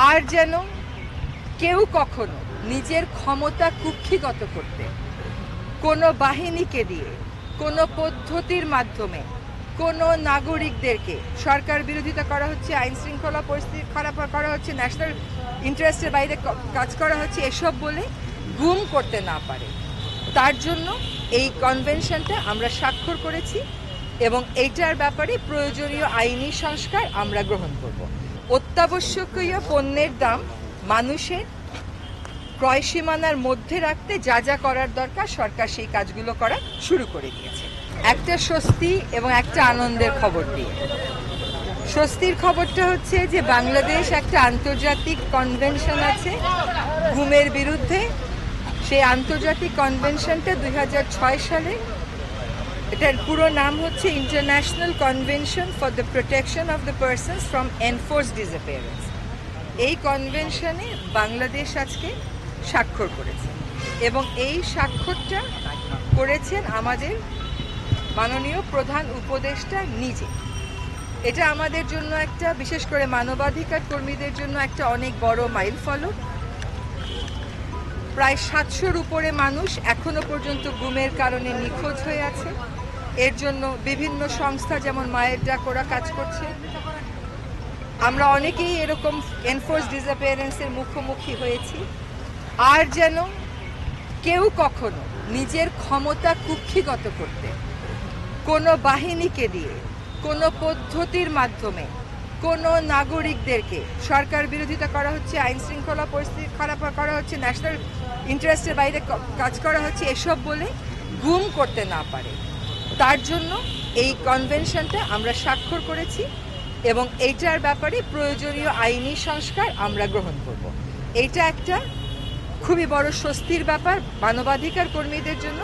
আর যেন কেউ কখনো নিজের ক্ষমতা কুক্ষিগত করতে কোনো বাহিনীকে দিয়ে কোনো পদ্ধতির মাধ্যমে কোনো নাগরিকদেরকে সরকার বিরোধিতা করা হচ্ছে, আইন শৃঙ্খলা পরিস্থিতি খারাপ করা হচ্ছে, ন্যাশনাল ইন্টারেস্টের বাইরে কাজ করা হচ্ছে, এসব বলে গুম করতে না পারে, তার জন্য এই কনভেনশনটা আমরা স্বাক্ষর করেছি এবং এইটার ব্যাপারে প্রয়োজনীয় আইনি সংস্কার আমরা গ্রহণ করব। অত্যাবশ্যকীয় পণ্যের দাম মানুষের ক্রয় সীমানার মধ্যে রাখতে যা যা করার দরকার সরকার সেই কাজগুলো করা শুরু করে দিয়েছে। একটা স্বস্তি এবং একটা আনন্দের খবর দিয়ে। স্বস্তির খবরটা হচ্ছে যে বাংলাদেশ একটা আন্তর্জাতিক কনভেনশন আছে গুমের বিরুদ্ধে। সেই আন্তর্জাতিক কনভেনশনটা 2006 সালে, এটার পুরো নাম হচ্ছে international convention for the protection of the persons from enforced disappearance. এই কনভেনশনে বাংলাদেশ আজকে স্বাক্ষর করেছে এবং এই স্বাক্ষরটা করেছেন আমাদের মাননীয় প্রধান উপদেষ্টা নিজে। এটা আমাদের জন্য একটা, বিশেষ করে মানবাধিকার কর্মীদের জন্য একটা অনেক বড় মাইল ফলক। প্রায় 700-র উপরে মানুষ এখনো পর্যন্ত গুমের কারণে নিখোঁজ হয়ে আছে। এর জন্য বিভিন্ন সংস্থা যেমন মায়ের ডাক ওরা কাজ করছে। আমরা অনেকেই এরকম এনফোর্স ডিসঅ্যাপিয়ারেন্সের মুখোমুখি হয়েছি। আর যেন কেউ কখনো নিজের ক্ষমতা কুক্ষিগত করতে কোনো বাহিনীকে দিয়ে কোনো পদ্ধতির মাধ্যমে কোনো নাগরিকদেরকে সরকার বিরোধিতা করা হচ্ছে, আইন শৃঙ্খলা পরিস্থিতি খারাপ করা হচ্ছে, ন্যাশনাল ইন্টারেস্টের বাইরে কাজ করা হচ্ছে, এসব বলে গুম করতে না পারে, তার জন্য এই কনভেনশনটা আমরা স্বাক্ষর করেছি এবং এইটার ব্যাপারে প্রয়োজনীয় আইনি সংস্কার আমরা গ্রহণ করব। এইটা একটা খুবই বড় স্বস্তির ব্যাপার মানবাধিকার কর্মীদের জন্য,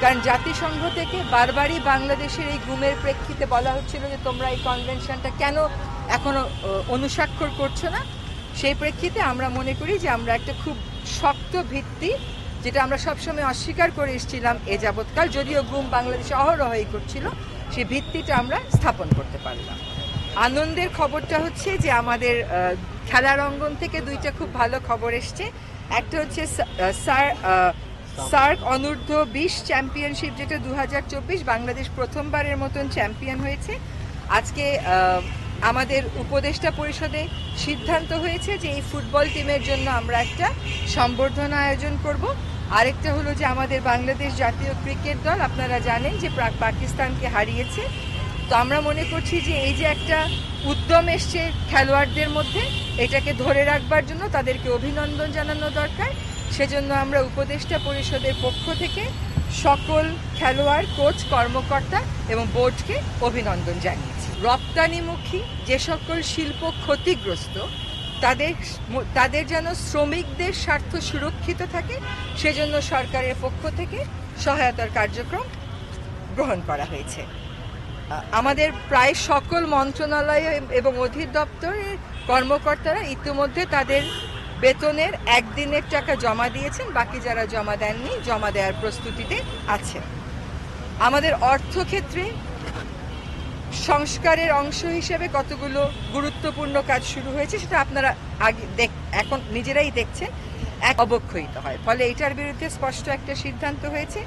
কারণ জাতিসংঘ থেকে বারবারই বাংলাদেশের এই গুমের প্রেক্ষিতে বলা হচ্ছিল যে তোমরা এই কনভেনশনটা কেন এখনো অনুস্বাক্ষর করছো না। সেই প্রেক্ষিতে আমরা মনে করি যে আমরা একটা খুব শক্ত ভিত্তি, যেটা আমরা সবসময় অস্বীকার করে এসেছিলাম এ যাবৎকাল, যদিও গুম বাংলাদেশে অহরহই করছিল, সেই ভিত্তিটা আমরা স্থাপন করতে পারলাম। আনন্দের খবরটা হচ্ছে যে আমাদের খেলার অঙ্গন থেকে দুইটা খুব ভালো খবর এসছে। একটা হচ্ছে সার্ক অনূর্ধ্ব 20 চ্যাম্পিয়নশিপ, যেটা 2024 বাংলাদেশ প্রথমবারের মতন চ্যাম্পিয়ন হয়েছে। আজকে আমাদের উপদেষ্টা পরিষদে সিদ্ধান্ত হয়েছে যে এই ফুটবল টিমের জন্য আমরা একটা সম্বর্ধনা আয়োজন করব। আরেকটা হলো যে আমাদের বাংলাদেশ জাতীয় ক্রিকেট দল, আপনারা জানেন যে পাকিস্তানকে হারিয়েছে। তো আমরা মনে করছি যে এই যে একটা উদ্যম এসছে খেলোয়াড়দের মধ্যে, এটাকে ধরে রাখবার জন্য তাদেরকে অভিনন্দন জানানো দরকার। সেজন্য আমরা উপদেষ্টা পরিষদের পক্ষ থেকে সকল খেলোয়াড়, কোচ, কর্মকর্তা এবং বোর্ডকে অভিনন্দন জানিয়েছি। রপ্তানিমুখী যে সকল শিল্প ক্ষতিগ্রস্ত, তাদের যেন শ্রমিকদের স্বার্থ সুরক্ষিত থাকে, সেজন্য সরকারের পক্ষ থেকে সহায়তার কার্যক্রম গ্রহণ করা হয়েছে। আমাদের প্রায় সকল মন্ত্রণালয় এবং অধিদপ্তরের কর্মকর্তারা ইতিমধ্যে তাদের বেতনের একদিনের টাকা জমা দিয়েছেন, বাকি যারা জমা দেননি জমা দেওয়ার প্রস্তুতিতে আছে। আমাদের অর্থক্ষেত্রে সংস্কারের অংশ হিসেবে কতগুলো গুরুত্বপূর্ণ কাজ শুরু হয়েছে, সেটা আপনারা এখন নিজেরাই দেখছেন। অবক্ষয়িত হয়, ফলে এটার বিরুদ্ধে স্পষ্ট একটা সিদ্ধান্ত হয়েছে।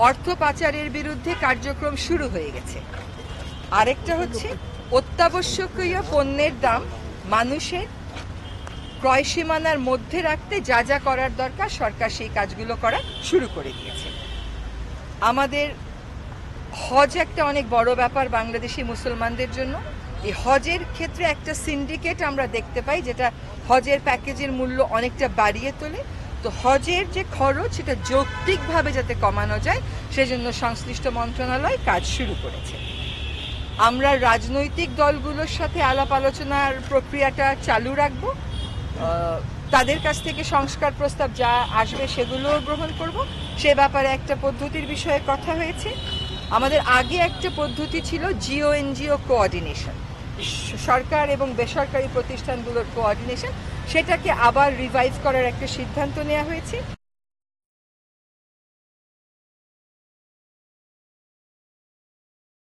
অর্থ পাচারের বিরুদ্ধে কার্যক্রম শুরু হয়ে গেছে। আরেকটা হচ্ছে অত্যাবশ্যকীয় পণ্যের দাম মানুষের ক্রয় সীমানার মধ্যে রাখতে যা যা করার দরকার সরকার সেই কাজগুলো করা শুরু করে দিয়েছে। আমাদের হজ একটা অনেক বড় ব্যাপার বাংলাদেশি মুসলমানদের জন্য। এই হজের ক্ষেত্রে একটা সিন্ডিকেট আমরা দেখতে পাই, যেটা হজের প্যাকেজের মূল্য অনেকটা বাড়িয়ে তোলে। তো হজের যে খরচ, সেটা যৌক্তিকভাবে যাতে কমানো যায়, সেজন্য সংশ্লিষ্ট মন্ত্রণালয় কাজ শুরু করেছে। আমরা রাজনৈতিক দলগুলোর সাথে আলাপ আলোচনার প্রক্রিয়াটা চালু রাখব। তাদের কাছ থেকে সংস্কার প্রস্তাব যা আসবে সেগুলোও গ্রহণ করব। সে ব্যাপারে একটা পদ্ধতির বিষয়ে কথা হয়েছে। আমাদের আগে একটা পদ্ধতি ছিল জিও এনজিও কোঅর্ডিনেশন, সরকার এবং বেসরকারি প্রতিষ্ঠানগুলোর কোঅর্ডিনেশন, সেটাকে আবার রিভাইভ করার একটা সিদ্ধান্ত নেওয়া হয়েছে।